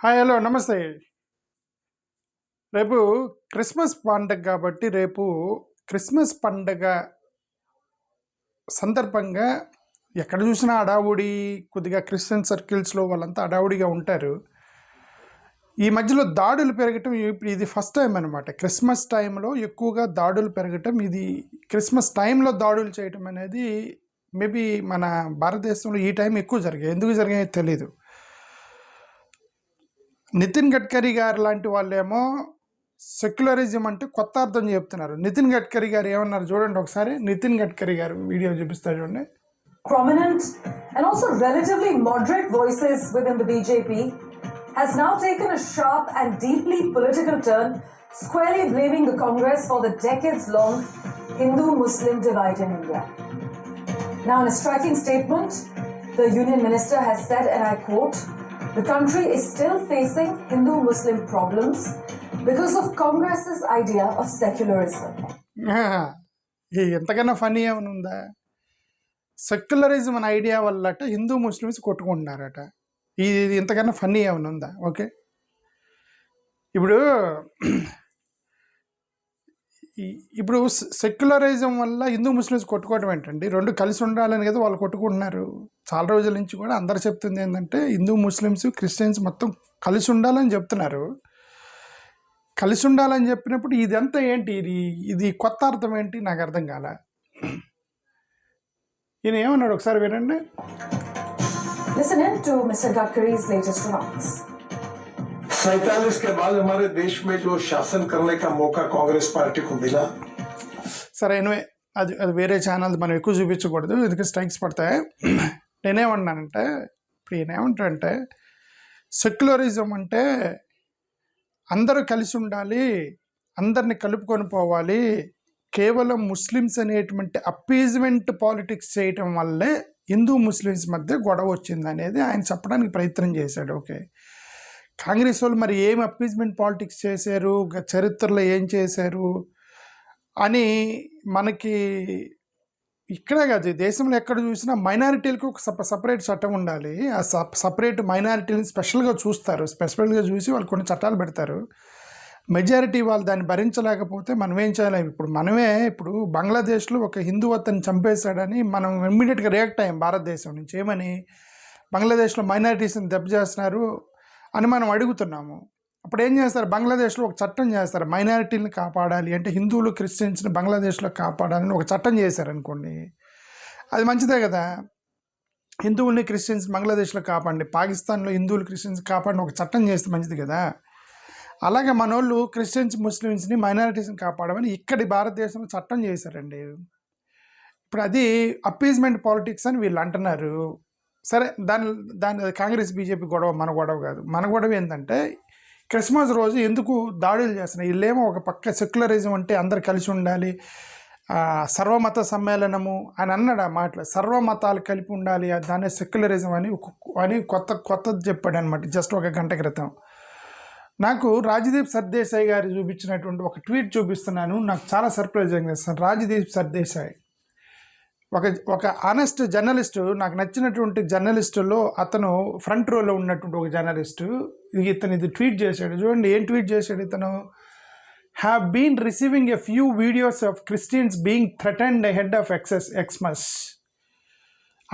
Hi hello నమస్తే. రేపు Christmas పండగ కాబట్టి రేపు క్రిస్మస్ పండగ సందర్భంగా ఎక్కడ చూసినా హడావుడి, కొద్దిగా క్రిస్టియన్ సర్కిల్స్లో వాళ్ళంతా హడావుడిగా ఉంటారు. ఈ మధ్యలో దాడులు పెరగటం ఇప్పుడు ఇది ఫస్ట్ టైం అనమాట. క్రిస్మస్ టైంలో ఎక్కువగా దాడులు పెరగటం, ఇది క్రిస్మస్ టైంలో దాడులు చేయటం అనేది మేబీ మన భారతదేశంలో ఈ టైం ఎక్కువ జరిగాయి. ఎందుకు జరిగాయో తెలీదు. నితిన్ గడ్కరీ గారు లాంటి వాళ్ళేమో సెక్యులరిజం అంటే కొత్త అర్థం చెప్తున్నారు. నితిన్ గడ్కరీ గారు ఏమన్నారు చూడండి ఒకసారి. నితిన్ గడ్కరీ గారు వీడియో చూపిస్తారు చూడండి. Prominent and also relatively moderate voices within the BJP has now taken a sharp and deeply political turn, squarely blaming the Congress for the decades-long Hindu-Muslim divide in India. Now, in a striking statement, the Union Minister has said, and I quote, "The country is still facing Hindu-Muslim problems because of Congress's idea of secularism." ఎంతకన్నా funny ఏమైనా ఉందా? Secularism అనే idea వల్లట Hindu Muslims కొట్టుకుంటున్నారట. ఇది ఇంతకన్నా funny ఏమైనా ఉందా? ఓకే, ఇప్పుడు సెక్యులరిజం వల్ల హిందూ ముస్లిమ్స్ కొట్టుకోవడం ఏంటండి? రెండు కలిసి ఉండాలని కదా వాళ్ళు కొట్టుకుంటున్నారు. చాలా రోజుల నుంచి కూడా అందరు చెప్తుంది ఏంటంటే హిందూ ముస్లిమ్స్ క్రిస్టియన్స్ మొత్తం కలిసి ఉండాలని చెప్తున్నారు. కలిసి ఉండాలని చెప్పినప్పుడు ఇదంతా ఏంటి? ఇది కొత్త అర్థం ఏంటి? నాకు అర్థం కాల. ఈయన ఏమన్నాడు ఒకసారి వినండి. Listen in to Mr. Gadkari's latest remarks. 47 के बाद हमारे देश में जो शासन करने का मौका कांग्रेस पार्टी को मिला. సరే, అది వేరే ఛానల్ మనం ఎక్కువ చూపించకూడదు, ఎందుకంటే స్ట్రైక్స్ పడతాయి. నేనేమన్నానంటే, ఇప్పుడు ఈయనేమంటాడంటే సెక్యులరిజం అంటే అందరూ కలిసి ఉండాలి, అందరిని కలుపుకొని పోవాలి, కేవలం ముస్లిమ్స్ అనేటువంటి అప్పీజ్మెంట్ పాలిటిక్స్ చేయటం వల్లే హిందూ ముస్లిమ్స్ మధ్య గొడవ వచ్చింది అనేది ఆయన చెప్పడానికి ప్రయత్నం చేశాడు. ఓకే, కాంగ్రెస్ వాళ్ళు మరి ఏం అప్పీజ్మెంట్ పాలిటిక్స్ చేశారు, చరిత్రలో ఏం చేశారు అని మనకి ఇక్కడే కాదు, దేశంలో ఎక్కడ చూసినా మైనారిటీలకు ఒక సపరేట్ చట్టం ఉండాలి. ఆ సపరేట్ మైనారిటీని స్పెషల్గా చూస్తారు, స్పెషల్గా చూసి వాళ్ళు కొన్ని చట్టాలు పెడతారు. మెజారిటీ వాళ్ళు దాన్ని భరించలేకపోతే మనం ఏం చేయాలి? ఇప్పుడు బంగ్లాదేశ్లో ఒక హిందూ అతన్ని చంపేశాడని మనం ఇమ్మీడియట్గా రియాక్ట్ అయ్యాం భారతదేశం నుంచి. ఏమని? బంగ్లాదేశ్లో మైనారిటీస్ని దెబ్బ చేస్తున్నారు అని మనం అడుగుతున్నాము. అప్పుడు ఏం చేస్తారు? బంగ్లాదేశ్లో ఒక చట్టం చేస్తారు, మైనారిటీని కాపాడాలి అంటే హిందువులు క్రిస్టియన్స్ని బంగ్లాదేశ్లో కాపాడాలని ఒక చట్టం చేశారనుకోండి, అది మంచిదే కదా. హిందువుల్ని క్రిస్టియన్స్ బంగ్లాదేశ్లో కాపాడండి, పాకిస్తాన్లో హిందువులు క్రిస్టియన్స్ కాపాడిన ఒక చట్టం చేస్తే మంచిది కదా. అలాగే మన వాళ్ళు క్రిస్టియన్స్ ముస్లిమ్స్ని మైనారిటీస్ని కాపాడమని ఇక్కడి భారతదేశంలో చట్టం చేశారండి. ఇప్పుడు అది అప్పీజ్మెంట్ పాలిటిక్స్ అని వీళ్ళు అంటున్నారు. సరే, దాని కాంగ్రెస్ బీజేపీ గొడవ, మన గొడవ కాదు. మన గొడవ ఏంటంటే క్రిస్మస్ రోజు ఎందుకు దాడులు చేస్తున్నాయి? వీళ్ళేమో ఒక పక్క సెక్యులరిజం అంటే అందరు కలిసి ఉండాలి, సర్వమత సమ్మేళనము అని అన్నాడు. ఆ మాటలు సర్వమతాలు కలిపి ఉండాలి, దాన్ని సెక్యులరిజం అని కొత్తది చెప్పాడు అనమాట జస్ట్ ఒక గంట క్రితం. నాకు రాజ్దీప్ సర్దేశాయ్ గారు చూపించినటువంటి ఒక ట్వీట్ చూపిస్తున్నాను, నాకు చాలా సర్ప్రైజింగ్ చేస్తాను. రాజ్దీప్ సర్దేశాయ్ ఒక ఆనెస్ట్ జర్నలిస్టు, నాకు నచ్చినటువంటి జర్నలిస్టులో అతను ఫ్రంట్ రోలో ఉన్నటువంటి ఒక జర్నలిస్టు. ఇతను ఇది ట్వీట్ చేశాడు చూడండి. ఏం ట్వీట్ చేశాడు ఇతను? Have been receiving a few videos of Christians being threatened ahead of Xmas.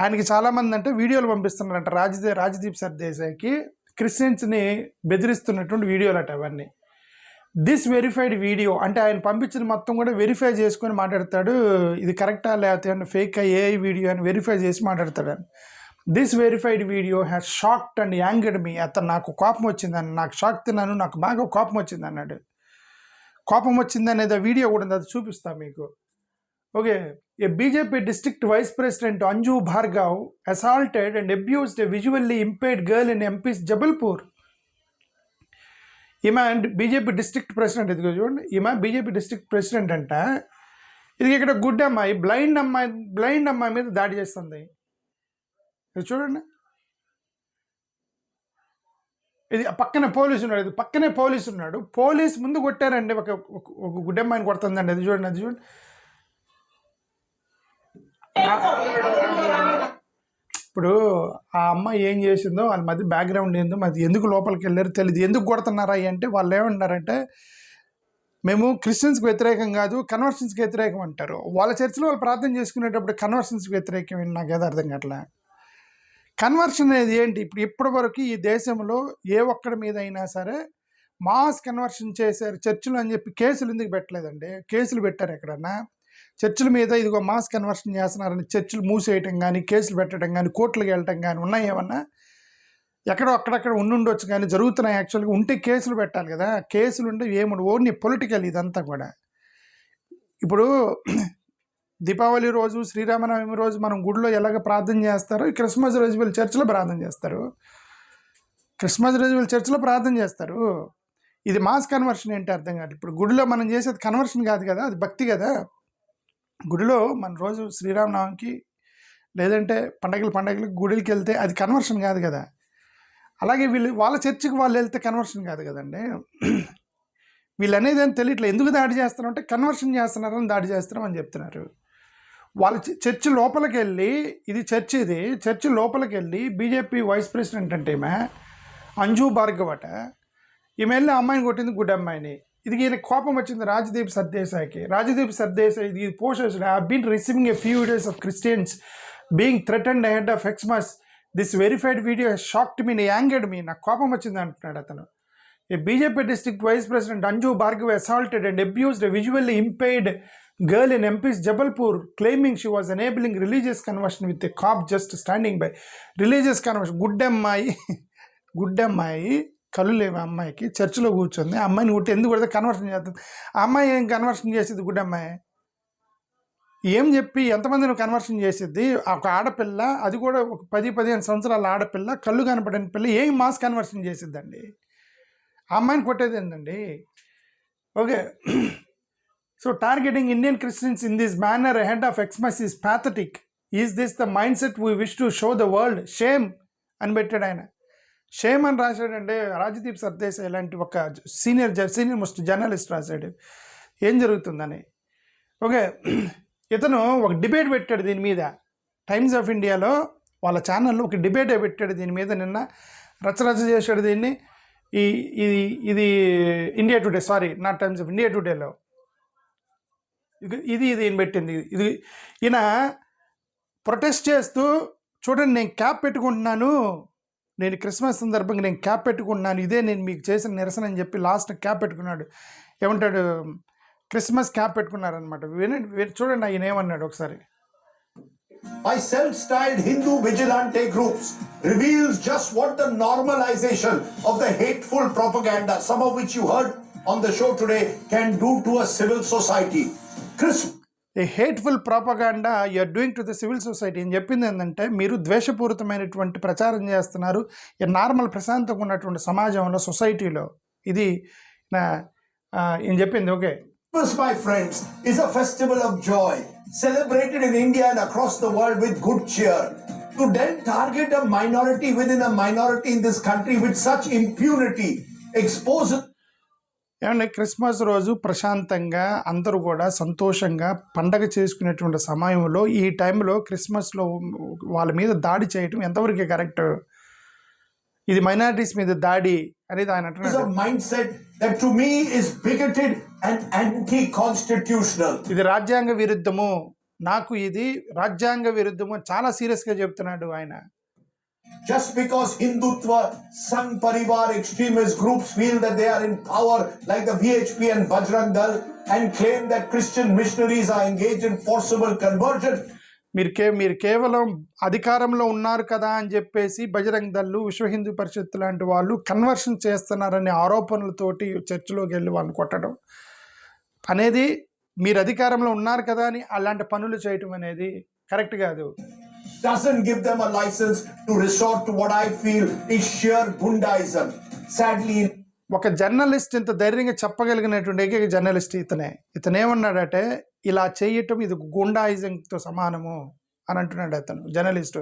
ఆయనకి చాలామంది అంటే వీడియోలు పంపిస్తున్నారంట రాజ్దీప్ సర్దేశాయ్కి, క్రిస్టియన్స్ని బెదిరిస్తున్నటువంటి వీడియోలు అట అవన్నీ. దిస్ వెరిఫైడ్ వీడియో అంటే ఆయన పంపించిన మొత్తం కూడా వెరిఫై చేసుకొని మాట్లాడతాడు. ఇది కరెక్టా లేకపోతే ఫేక్ ఏఐ వీడియో అని వెరిఫై చేసి మాట్లాడతాడు. This verified video has shocked and angered me. అతను నాకు కోపం వచ్చిందని, నాకు షాక్ తిన్నాను, నాకు బాగా కోపం వచ్చింది అన్నాడు. కోపం వచ్చింది అనేది ఆ వీడియో కూడా ఉంది, అది చూపిస్తాను మీకు. Okay, a BJP district vice president Anju Bhargav assaulted and abused a visually impaired girl in MP's Jabalpur. ఈమె బీజేపీ డిస్ట్రిక్ట్ ప్రెసిడెంట్. ఇదిగో చూడండి, ఈమె బీజేపీ డిస్ట్రిక్ట్ ప్రెసిడెంట్ అంట. ఇది ఇక్కడ గుడ్ అమ్మాయి బ్లైండ్ అమ్మాయి మీద దాడి చేస్తుంది. ఇది చూడండి, ఇది పక్కనే పోలీసు ఉన్నాడు, ఇది పక్కనే పోలీసు ఉన్నాడు, పోలీస్ ముందు కొట్టారండి. ఒక గుడ్ అమ్మాయిని కొడుతుందండి. అది చూడండి. ఇప్పుడు ఆ అమ్మాయి ఏం చేసిందో వాళ్ళ మధ్య బ్యాక్గ్రౌండ్ ఏందో మరి ఎందుకు లోపలికి వెళ్ళారో తెలియదు. ఎందుకు కొడుతున్నారా అంటే వాళ్ళు ఏమంటారంటే మేము క్రిస్టియన్స్కి వ్యతిరేకం కాదు, కన్వర్షన్స్కి వ్యతిరేకం అంటారు. వాళ్ళ చర్చిలో వాళ్ళు ప్రార్థన చేసుకునేటప్పుడు కన్వర్షన్స్కి వ్యతిరేకం ఏంటి నాకు ఏదో అర్థం కావట్లే. కన్వర్షన్ అనేది ఏంటి? ఇప్పుడు ఇప్పటి వరకు ఈ దేశంలో ఏ ఒక్కడి మీద అయినా సరే మాస్ కన్వర్షన్ చేశారు చర్చిలు అని చెప్పి కేసులు ఎందుకు పెట్టలేదండి? కేసులు పెట్టారు ఎక్కడన్నా? చర్చిల మీద ఇదిగో మాస్ కన్వర్షన్ చేస్తున్నారని చర్చిలు మూసేయటం కానీ, కేసులు పెట్టడం కానీ, కోర్టులకు వెళ్ళటం కానీ ఉన్నాయి ఏమన్నా? ఎక్కడో అక్కడక్కడ ఉండుండొచ్చు కానీ జరుగుతున్నాయి. యాక్చువల్గా ఉంటే కేసులు పెట్టాలి కదా. కేసులు ఉంటే ఏముండు, ఓన్లీ పొలిటికల్ ఇదంతా కూడా. ఇప్పుడు దీపావళి రోజు, శ్రీరామనవమి రోజు మనం గుడిలో ఎలాగ ప్రార్థన చేస్తారో, క్రిస్మస్ రోజు వీళ్ళు చర్చిలో ప్రార్థన చేస్తారు. క్రిస్మస్ రోజు వీళ్ళు చర్చిలో ప్రార్థన చేస్తారు. ఇది మాస్ కన్వర్షన్ ఏంటి అర్థం కాదు. ఇప్పుడు గుడిలో మనం చేసేది కన్వర్షన్ కాదు కదా, అది భక్తి కదా. గుడిలో మన రోజు శ్రీరామనవమికి లేదంటే పండగలకి గుడికి వెళ్తే అది కన్వర్షన్ కాదు కదా. అలాగే వీళ్ళు వాళ్ళ చర్చికి వాళ్ళు వెళ్తే కన్వర్షన్ కాదు కదండి. వీళ్ళు అనేది అని తెలియట్లేదు. ఎందుకు దాడి చేస్తున్నాం అంటే కన్వర్షన్ చేస్తున్నారని దాడి చేస్తున్నాం అని చెప్తున్నారు. వాళ్ళ చర్చి లోపలికి వెళ్ళి, ఇది చర్చి లోపలికి వెళ్ళి బీజేపీ వైస్ ప్రెసిడెంట్ అంటే ఈమె అంజు భార్గవ్ అట, ఈమె వెళ్ళి అమ్మాయిని కొట్టింది, గుడ్ అమ్మాయిని. ఇది ఈయన కోపం వచ్చింది రాజదీప్ సర్దేశాయికి. రాజదీప్ సర్దేశాయి ఇది పోస్ట్ చేసాడు, I have been receiving a few videos of Christians being threatened ahead of Xmas. This verified video shocked me, angered me. నాకు కోపం వచ్చింది అంటున్నాడు అతను. A BJP district vice president Anju Bhargava assaulted and abused a visually impaired girl in MP's Jabalpur, claiming she was enabling religious conversion with a cop just standing by. Religious conversion. Good అమ్మాయి కళ్ళు లేవు అమ్మాయికి, చర్చిలో కూర్చుంది. అమ్మాయిని కొట్టి ఎందుకు కొడితే కన్వర్షన్ చేస్తుంది. ఆ అమ్మాయి ఏం కన్వర్షన్ చేసేది? గుడ్ అమ్మాయి ఏం చెప్పి ఎంతమందిని కన్వర్షన్ చేసేది? ఒక ఆడపిల్ల, అది కూడా ఒక 10-15 సంవత్సరాల ఆడపిల్ల, కళ్ళు కనపడని పిల్ల ఏం మాస్ కన్వర్షన్ చేసిద్దండి? ఆ అమ్మాయిని కొట్టేది ఏంటండి? Okay, so targeting Indian Christians in this manner ahead of Xmas is pathetic. Is this the mind set we wish to show the world? Shame అని పెట్టాడు ఆయన. షేమ్ అని రాశాడంటే రాజదీప్ సర్దేశాయ్ ఇలాంటి ఒక సీనియర్ మోస్ట్ జర్నలిస్ట్ రాశాడు ఏం జరుగుతుందని. ఓకే, ఇతను ఒక డిబేట్ పెట్టాడు దీని మీద. టైమ్స్ ఆఫ్ ఇండియాలో వాళ్ళ ఛానల్లో ఒక డిబేటే పెట్టాడు దీని మీద. నిన్న రచరచ చేశాడు దీన్ని. ఇది India Today, sorry not Times of India టుడేలో ఇది ఈయన పెట్టింది. ఇది ఈయన ప్రొటెస్ట్ చేస్తూ, చూడండి నేను క్యాప్ పెట్టుకుంటున్నాను, నేను క్రిస్మస్ సందర్భంగా నేను క్యాప్ పెట్టుకుంటున్నాను, ఇదే నేను మీకు చేసిన నిరసన అని చెప్పి లాస్ట్ క్యాప్ పెట్టుకున్నాడు. ఏమంటాడు? క్రిస్మస్ క్యాప్ పెట్టుకున్నారనమాట. చూడండి ఆయన ఏమన్నాడు ఒకసారి. By self-styled Hindu vigilante groups reveals just what the normalization of the hateful propaganda, some of which you heard on the show today, can do to a civil society. A hateful propaganda you are doing to the civil society అని చెప్పింది ఏంటంటే, మీరు ద్వేషపూరితమైనటువంటి ప్రచారం చేస్తున్నారు normal ప్రశాంతంగా ఉన్నటువంటి సమాజంలో, సొసైటీలో. ఇది ఈయన చెప్పింది. Okay, Christmas, my friends, is a festival of joy, celebrated in India and across the world with good cheer. To then target a minority within a minority in this country with such impunity exposes. ఏమంటే Christmas రోజు ప్రశాంతంగా అందరూ కూడా సంతోషంగా పండగ చేసుకునేటువంటి సమయంలో ఈ టైంలో క్రిస్మస్లో వాళ్ళ మీద దాడి చేయటం ఎంతవరకు కరెక్ట్? ఇది మైనారిటీస్ మీద దాడి అనేది ఆయన అంటున్నాడు. Mindset that to me is bigoted and anti-constitutional. ఇది రాజ్యాంగ విరుద్ధము, నాకు ఇది రాజ్యాంగ విరుద్ధము చాలా సీరియస్గా చెప్తున్నాడు ఆయన. Just because Hindutva, Sangh Parivar extremist groups feel that they are in power like the VHP and Bajrang Dal and claim that Christian missionaries are engaged in forcible conversion. మీరు కేవలం అధికారంలో ఉన్నారు కదా అని చెప్పేసి బజరంగ్ దళ్ళు, విశ్వ హిందూ పరిషత్ లాంటి వాళ్ళు కన్వర్షన్ చేస్తున్నారనే ఆరోపణలతోటి చర్చిలోకి వెళ్ళి వాళ్ళని కొట్టడం అనేది, మీరు అధికారంలో ఉన్నారు కదా అని అలాంటి పనులు చేయటం అనేది కరెక్ట్ కాదు. Doesn't give them a license to resort to what I feel is sheer Gundaism. Sadly, ఒక జర్నలిస్ట్ ఇంత ధైర్యంగా చెప్పగలిగినటువంటి ఏకైక జర్నలిస్ట్ ఇతనేమన్నాడంటే, ఇలా చేయటం ఇది గుండాయిజంతో సమానము అని అంటున్నాడు అతను journalist.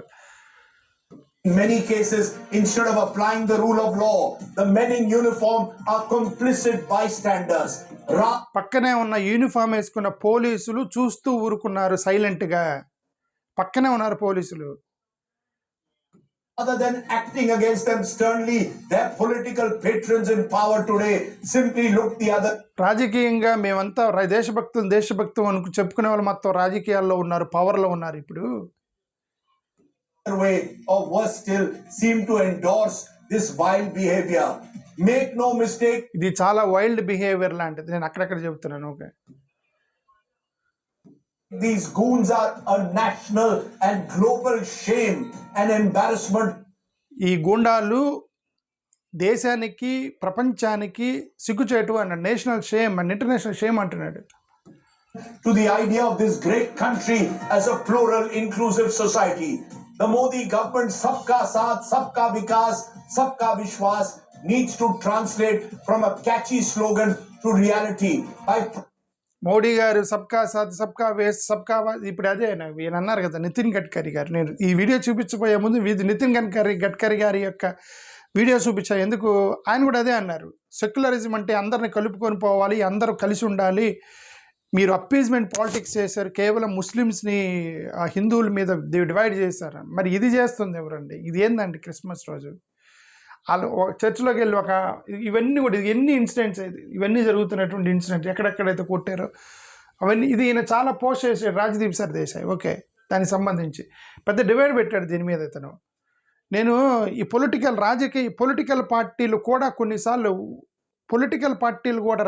in many cases, instead of applying the rule of law, the men in uniform are complicit bystanders. పక్కనే ఉన్న యూనిఫామ్ వేసుకున్న పోలీసులు చూస్తూ ఊరుకున్నారు సైలెంట్గా. పక్కనే ఉన్నారు పోలీసులు. Other than acting against them sternly, their political patrons in power today simply look the other రాజకీయంగా మేమంతా దేశభక్తులు అని చెప్పుకునే వాళ్ళు మొత్తం రాజకీయాల్లో ఉన్నారు, పవర్లో ఉన్నారు. ఇప్పుడు way, or worse still, seem to endorse this wild behavior. Make no mistake, ఇది చాలా వైల్డ్ బిహేవియర్ లాంటిది. నేను అక్కడక్కడ చెబుతున్నాను. Okay, these goons are a national and global shame and embarrassment ఈ గూండాలు దేశానికి ప్రపంచానికి సిగ్గుచేటు అన్నాడు. National shame and international shame అంటున్నాడు. to the idea of this great country as a plural, inclusive society. The Modi government Sabka Saath, Sabka Vikas, Sabka Vishwas needs to translate from a catchy slogan to reality. Modi గారు సబ్కా సాత్ సబ్కా waste సబ్కా ఇప్పుడు అదే ఈయన అన్నారు కదా, నితిన్ గడ్కరీ గారు. నేను ఈ వీడియో చూపించబోయే ముందు నితిన్ గడ్కరీ గారి యొక్క వీడియో చూపించా. ఎందుకు ఆయన కూడా అదే అన్నారు, సెక్యులరిజం అంటే అందరిని కలుపుకొని పోవాలి, అందరూ కలిసి ఉండాలి. మీరు అప్పీజ్మెంట్ పాలిటిక్స్ చేశారు, కేవలం ముస్లిమ్స్ని హిందువుల మీద డివైడ్ చేశారు. మరి ఇది చేస్తుంది ఎవరండి? ఇది ఏందండి? క్రిస్మస్ రోజు వాళ్ళు చర్చిలోకి వెళ్ళి ఇవన్నీ కూడా ఎన్ని ఇన్సిడెంట్స్ అయితే ఇవన్నీ జరుగుతున్నటువంటి ఇన్సిడెంట్ ఎక్కడెక్కడైతే కొట్టారో అవన్నీ ఇది ఈయన చాలా పోస్ట్ చేశాడు, రాజ్దీప్ సర్దేశాయ్. ఓకే, దానికి సంబంధించి పెద్ద డివైడ్ పెట్టాడు దీని మీద ఇతను. నేను ఈ పొలిటికల్ పార్టీలు కూడా కొన్నిసార్లు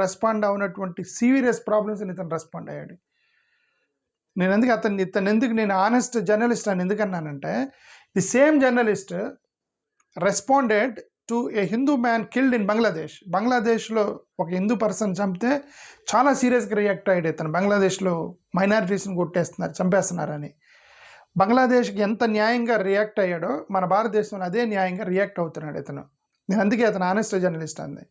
రెస్పాండ్ అవునటువంటి సీరియస్ ప్రాబ్లమ్స్ని ఇతను రెస్పాండ్ అయ్యాడు. నేను ఎందుకు నేను ఆనెస్ట్ జర్నలిస్ట్ అని ఎందుకన్నానంటే, the same journalist responded to a Hindu man killed in బంగ్లాదేశ్లో ఒక హిందూ పర్సన్ చంపితే చాలా సీరియస్గా రియాక్ట్ అయ్యాడు ఇతను. బంగ్లాదేశ్లో మైనారిటీస్ని చంపేస్తున్నారని. బంగ్లాదేశ్కి ఎంత న్యాయంగా రియాక్ట్ అయ్యాడో మన భారతదేశంలో అదే న్యాయంగా రియాక్ట్ అవుతున్నాడు ఇతను. నేను అందుకే అతను ఆనెస్ట్ జర్నలిస్ట్ అంది.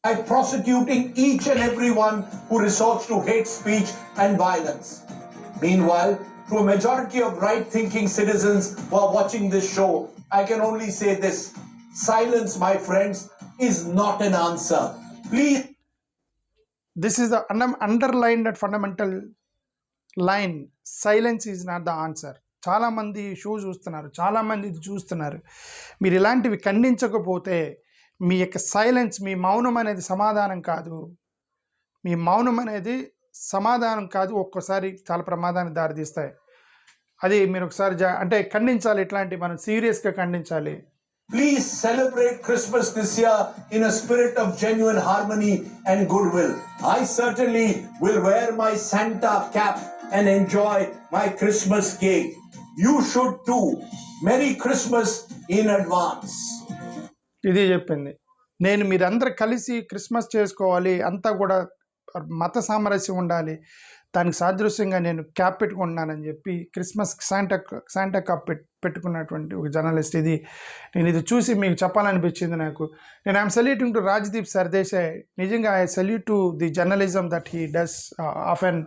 By prosecuting each and every one who resorts to hate speech and violence. Meanwhile, to a majority of right-thinking citizens who are watching this show, I can only say this: silence, my friends, is not an answer. Please. This is the underlined and fundamental line. Silence is not the answer. చాలామంది show చూస్తున్నారు, చాలామంది ఇది చూస్తున్నారు. మీరు ఇలాంటివి ఖండించకపోతే మీ యొక్క silence, మీ మౌనం అనేది సమాధానం కాదు. ఒక్కోసారి చాలా ప్రమాదానికి దారితీస్తాయి. అది మీరు ఒకసారి అంటే ఖండించాలి, ఇట్లాంటివి మనం సీరియస్గా ఖండించాలి. Please celebrate Christmas this year in a spirit of genuine harmony and goodwill. I certainly will wear my Santa cap and enjoy my Christmas cake. You should too. Merry Christmas in advance. ఇది చెప్పింది. మీరందరూ కలిసి Christmas చేసుకోవాలి, అంతా కూడా మత సామరస్యం ఉండాలి, దానికి సాదృశ్యంగా నేను క్యాప్ పెట్టుకుంటున్నానని చెప్పి క్రిస్మస్ శాంటా క్యాప్ పెట్టుకున్నటువంటి ఒక జర్నలిస్ట్. నేను ఇది చూసి మీకు చెప్పాలనిపించింది నాకు. I'm saluting to Rajdeep Sardesai. నిజంగా I salute to the journalism that he does often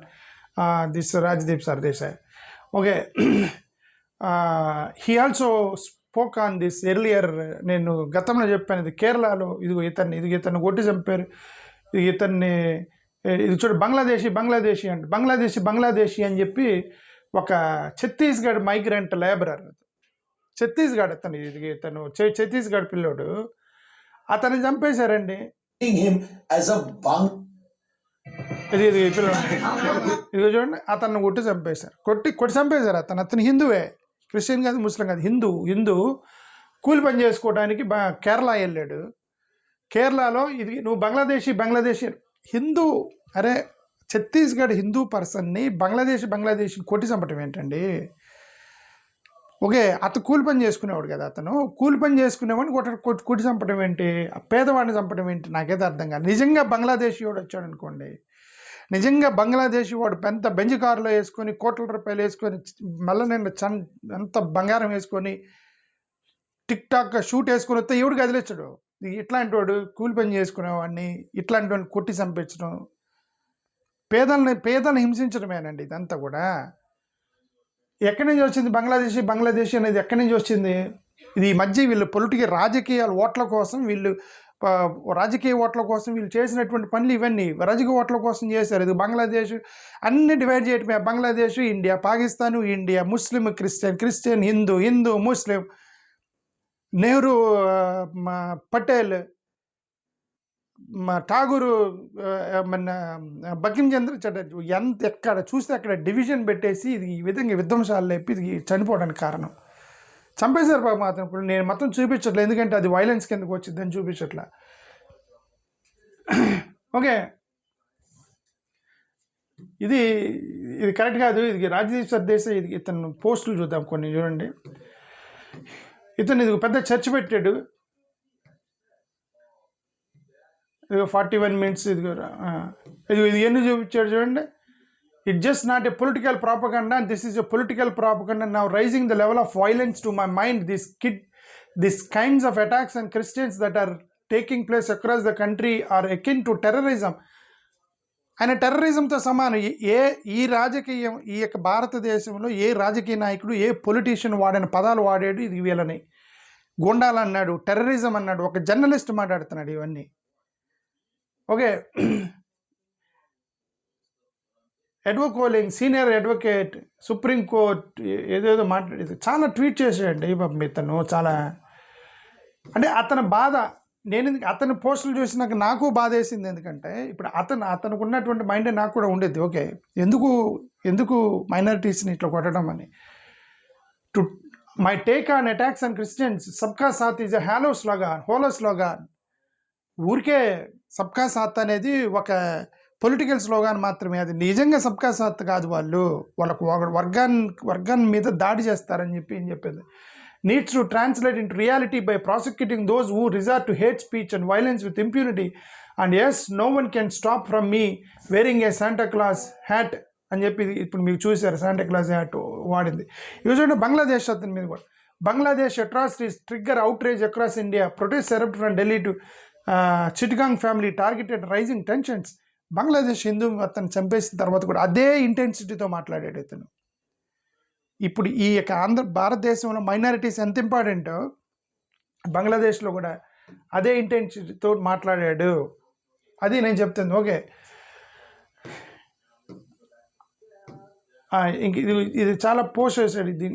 this Rajdeep Sardesai. Okay, he also spoke on this earlier. నేను గతంలో చెప్పాను, ఇది కేరళలో ఇతన్ని కొట్టి చంపారు. ఇతన్ని ఇది చూడు, బంగ్లాదేశీ అని చెప్పి ఒక ఛత్తీస్గఢ్ మైగ్రెంట్ లేబరర్, ఛత్తీస్గఢ్ ఇతను ఛత్తీస్గఢ్ పిల్లోడు, అతన్ని చంపేశారండి. ఇది పిల్లడు, ఇది చూడండి, అతన్ని కొట్టి చంపేశారు. కొట్టి చంపేశారు. అతను హిందువే, క్రిస్టియన్ కాదు, ముస్లిం కాదు, హిందూ. కూలి పని చేసుకోవడానికి కేరళ వెళ్ళాడు. కేరళలో నువ్వు బంగ్లాదేశీ హిందూ, అరే ఛత్తీస్గఢ్ హిందూ పర్సన్ని బంగ్లాదేశీ కొట్టి చంపటం ఏంటండి? ఓకే, అతను కూలి పని చేసుకునేవాడు కదా, అతను కూలి పని చేసుకునేవాడిని కొట్టి చంపడం ఏంటి? ఆ పేదవాడిని చంపడం ఏంటి? నాకైతే అర్థం కాదు. నిజంగా బంగ్లాదేశీ వాడు వచ్చాడు అనుకోండి, నిజంగా బంగ్లాదేశీ వాడు పెద్ద బెంజ్ కారులో వేసుకొని కోట్ల రూపాయలు వేసుకొని మళ్ళీ నేను ఎంత బంగారం వేసుకొని టిక్ టాక్ షూట్ వేసుకొని వస్తే ఎవడు కదిలించడు. ఇట్లాంటి వాడు కూలి పని చేసుకునేవాడిని ఇట్లాంటి వాడిని కొట్టి చంపించడం, పేదలను హింసించడమేనండి ఇదంతా కూడా. ఎక్కడి నుంచి వచ్చింది బంగ్లాదేశీ అనేది? ఎక్కడి నుంచి వచ్చింది? ఇది ఈ మధ్య వీళ్ళు రాజకీయ ఓట్ల కోసం వీళ్ళు చేసినటువంటి పనులు ఇవన్నీ. రాజకీయ ఓట్ల కోసం చేశారు. ఇది బంగ్లాదేశ్ అన్ని డివైడ్ చేయటమే. బంగ్లాదేశ్, ఇండియా, పాకిస్తాను, ఇండియా, ముస్లిం, క్రిస్టియన్, హిందూ, ముస్లిం, నెహ్రూ, మా పటేల్, మా ఠాగూరు, మన బంకిం చంద్ర చటర్జీ, ఎంత ఎక్కడ చూస్తే అక్కడ డివిజన్ పెట్టేసి ఇది ఈ విధంగా విధ్వంసాలు లేపి ఇది చనిపోవడానికి కారణం. చంపేశారు పాపం అతను. ఇప్పుడు నేను మొత్తం చూపించట్లేదు, ఎందుకంటే అది వైలెన్స్ కిందకు వచ్చిందని చూపించట్లా. ఓకే, ఇది కరెక్ట్ కాదు. ఇది రాజదీప్ సర్దేశాయ్, ఇది ఇతను పోస్టులు చూద్దాం కొన్ని, చూడండి. ఇతను ఇది పెద్ద చర్చ్ పెట్టాడు, ఇది 41 minutes, ఇది ఎన్ని చూపించాడు చూడండి. It just not a political propaganda, and this is a political propaganda now raising the level of violence to my mind. This kinds of attacks and Christians that are taking place across the country are akin to terrorism. ఆయన టెర్రరిజంతో సమానం. ఈ రాజకీయం, ఈ యొక్క భారతదేశంలో ఏ రాజకీయ నాయకుడు, ఏ పొలిటీషియన్ వాడిన పదాలు వాడాడు ఇది వీళ్ళని. గుండాలు అన్నాడు, టెర్రరిజం అన్నాడు, ఒక జర్నలిస్ట్ మాట్లాడుతున్నాడు ఇవన్నీ. ఓకే, ఎడ్వకోలింగ్, సీనియర్ అడ్వకేట్, సుప్రీంకోర్ట్, ఏదేదో మాట్లాడేది చాలా ట్వీట్ చేసాడండి పాపం ఇతను. చాలా అంటే అతని బాధ, అతని పోస్టులు చూసినాక నాకు బాధ వేసింది. ఎందుకంటే ఇప్పుడు అతనికి ఉన్నటువంటి మైండే నాకు కూడా ఉండేది. ఓకే, ఎందుకు మైనారిటీస్ని ఇట్లా కొట్టడం అని. To my take on attacks and Christians, సబ్కా సాత్ ఈజ్ ఎ హోలో స్లోగాన్. ఊరికే సబ్కా సాత్ అనేది ఒక పొలిటికల్ స్లోగాన్ మాత్రమే, అది నిజంగా సబ్కా సాత్ కాదు. వాళ్ళకు వర్గాన్ని మీద దాడి చేస్తారని చెప్పి ఏం చెప్పేది. Needs to translate into reality by prosecuting those who resort to hate speech and violence with impunity. And yes, no one can stop from me wearing a Santa Claus hat అని చెప్పి ఇప్పుడు మీరు చూసారు శాంటా క్లాస్ హ్యాట్ వాడింది. ఇవి చూడండి, బంగ్లాదేశ్ అతని మీద కూడా. Bangladesh atrocities trigger outrage across India, protest erupt from Delhi to Chittagong family targeted rising tensions. Bangladesh Hindu అతను చంపేసిన తర్వాత కూడా అదే ఇంటెన్సిటీతో మాట్లాడాడు ఇతను. ఇప్పుడు ఈ యొక్క భారతదేశంలో మైనారిటీస్ ఎంత ఇంపార్టెంటో బంగ్లాదేశ్లో కూడా అదే ఇంటెన్సిటీతో మాట్లాడాడు. అది నేను చెప్తుంది. ఓకే, ఇంక ఇది చాలా పోస్ట్ చేశాడు. ఇది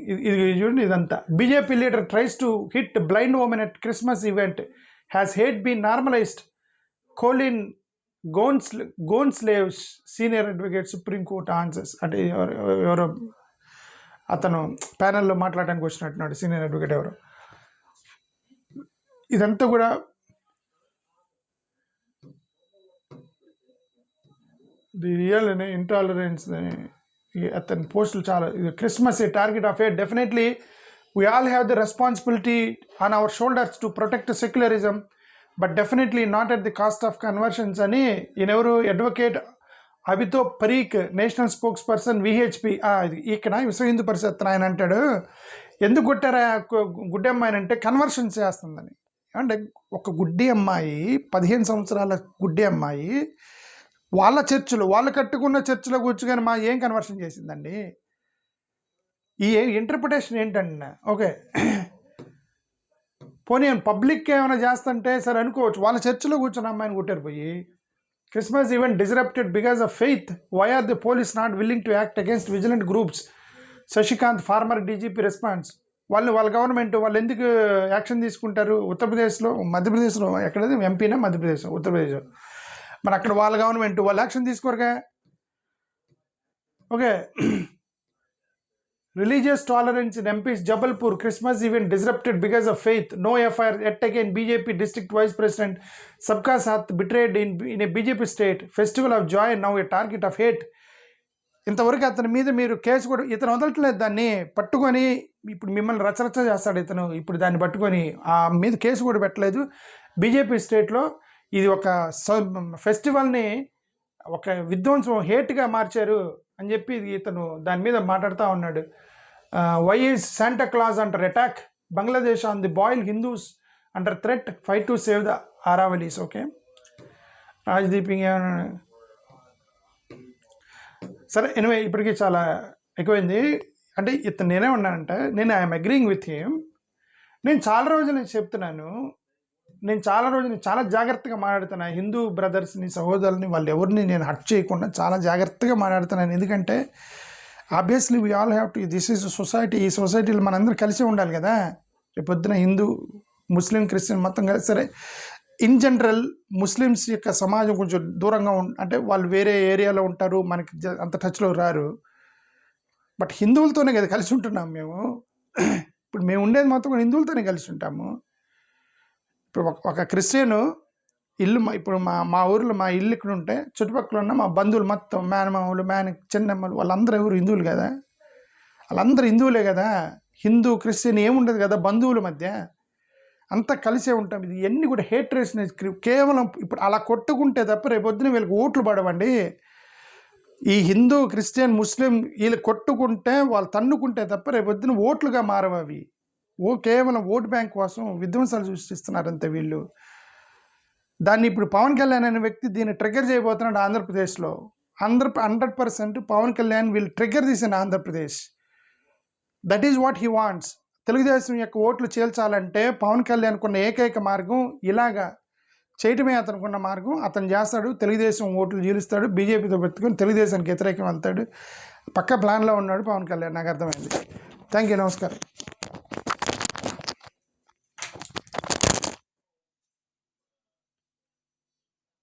చూడండి, ఇదంతా. BJP leader tries to hit blind women at Christmas event, has hate been normalised. Colin Gonsalves, senior advocate, Supreme Court answers. అంటే ఎవరో అతను ప్యానెల్లో మాట్లాడడానికి వచ్చినట్టున్నాడు, సీనియర్ అడ్వకేట్ ఎవరు. ఇదంతా కూడా ది రియల్ ఇంటాలరెన్స్. అతని పోస్టులు చాలా. ఇది Christmas a target of hate. Definitely we all have the responsibility on our shoulders to protect secularism, but definitely not at the cost of conversions అని ఈయనెవరు, అడ్వకేట్ అభితో Pareek, national spokesperson VHP. ఇక్కడ విశ్వ హిందూ పరిషత్ ఆయన అంటాడు, ఎందుకు కొట్టారా గుడ్డి అమ్మాయిని అంటే కన్వర్షన్స్ చేస్తుందని. అంటే ఒక గుడ్డి అమ్మాయి, 15 సంవత్సరాల గుడ్డి అమ్మాయి వాళ్ళ చర్చిలో, వాళ్ళు కట్టుకున్న చర్చిలో కూర్చుని మా ఏం కన్వర్షన్ చేసిందండి? ఈ ఇంటర్ప్రిటేషన్ ఏంటండి? ఓకే, పోనీ పబ్లిక్ ఏమైనా చేస్తుంటే సరే అనుకోవచ్చు, వాళ్ళ చర్చిలో కూర్చున్న అమ్మాయిని కొట్టారు పోయి. Christmas event disrupted because of faith. Why are the police not willing to act against vigilant groups? Sashikant, former DGP response. వాళ్ళ గవర్నమెంట్ వాళ్ళు ఎందుకు యాక్షన్ తీసుకుంటారు? ఉత్తరప్రదేశ్లో, మధ్యప్రదేశ్లో, ఎక్కడది ఎంపీనా మధ్యప్రదేశ్, ఉత్తరప్రదేశ్, మరి అక్కడ వాళ్ళ గవర్నమెంట్ వాళ్ళు యాక్షన్ తీసుకోరుగా. Okay, religious tolerance in MP's Jabalpur Christmas event disrupted because of faith. No FIR yet again. BJP district vice president Sabka Saath betrayed in a BJP state. Festival of joy now a target of hate. ఇంతవరకు అతని మీద మీరు case కూడా, ఇతను వదలట్లేదు, దాన్ని పట్టుకొని ఇప్పుడు మిమ్మల్ని రచరచ చేస్తాడు ఇతను. ఇప్పుడు దాన్ని పట్టుకొని ఆ మీద కేసు కూడా పెట్టలేదు. బీజేపీ స్టేట్లో ఇది ఒక ఫెస్టివల్ని ఒక విధ్వంసం, హేట్గా మార్చారు అని చెప్పి ఇతను దాని మీద మాట్లాడుతూ ఉన్నాడు. Why is Santa Claus under attack? Bangladesh on the boil Hindus under threat, fight to save the Aravallis. Okay, రాజ్దీపింగ్ సరే. ఎనివే, ఇప్పటికీ చాలా ఎక్కువైంది. అంటే ఇతను నేనేమన్నానంటే, నేను ఐఎమ్ అగ్రీయింగ్ విత్ హిమ్. నేను చాలా రోజులు చెప్తున్నాను, చాలా జాగ్రత్తగా మాట్లాడుతున్నాను. హిందూ బ్రదర్స్ని, సహోదరుల్ని, వాళ్ళు ఎవరిని నేను హర్ట్ చేయకుండా చాలా జాగ్రత్తగా మాట్లాడుతున్నాను. ఎందుకంటే obviously we all have to, this is society. ఈ సొసైటీలో మనందరూ కలిసి ఉండాలి కదా. రేపు పొద్దున హిందూ ముస్లిం క్రిస్టియన్ మొత్తం కలిసి సరే ఇన్ జనరల్ ముస్లిమ్స్ యొక్క సమాజం కొంచెం దూరంగా అంటే వాళ్ళు వేరే ఏరియాలో ఉంటారు, మనకి అంత టచ్లో రారు. బట్ హిందువులతోనే కదా కలిసి ఉంటున్నాం మేము. ఇప్పుడు మేము ఉండేది మొత్తం హిందువులతోనే కలిసి ఉంటాము. ఇప్పుడు ఒక క్రిస్టియను ఇల్లు ఇప్పుడు మా ఊరిలో మా ఇల్లు ఇక్కడ ఉంటే చుట్టుపక్కల ఉన్న మా బంధువులు మొత్తం మేనమామలు చిన్నమ్మలు వాళ్ళందరూ ఎవరు హిందువులు కదా, వాళ్ళందరూ హిందువులే కదా. హిందూ క్రిస్టియన్ ఏముండదు కదా బంధువుల మధ్య, అంతా కలిసే ఉంటాం. ఇది ఇవన్నీ కూడా హేట్రేస్ కేవలం ఇప్పుడు అలా కొట్టుకుంటే తప్ప రేపొద్దున వీళ్ళకి ఓట్లు పడవండి. ఈ హిందూ క్రిస్టియన్ ముస్లిం వీళ్ళు కొట్టుకుంటే వాళ్ళు తన్నుకుంటే తప్ప రేపొద్దున ఓట్లుగా మారవు అవి. కేవలం ఓటు బ్యాంక్ కోసం విధ్వంసాలు సృష్టిస్తున్నారంతే వీళ్ళు. దాన్ని ఇప్పుడు పవన్ కళ్యాణ్ అనే వ్యక్తి దీన్ని ట్రిగ్గర్ చేయబోతున్నాడు ఆంధ్రప్రదేశ్లో. 100% పవన్ కళ్యాణ్ వీళ్ళు ట్రిగ్గర్ తీసిన Andhra Pradesh. That is what he wants. Telugu Desam యొక్క ఓట్లు చేల్చాలంటే పవన్ కళ్యాణ్ కొన్న ఏకైక మార్గం ఇలాగా చేయటమే అతనుకున్న మార్గం. అతను చేస్తాడు, తెలుగుదేశం ఓట్లు చీలుస్తాడు, బీజేపీతో పెట్టుకొని తెలుగుదేశానికి వ్యతిరేకం వెళ్తాడు. పక్క ప్లాన్లో ఉన్నాడు పవన్ కళ్యాణ్, నాకు అర్థమైంది. థ్యాంక్ యూ, నమస్కారం.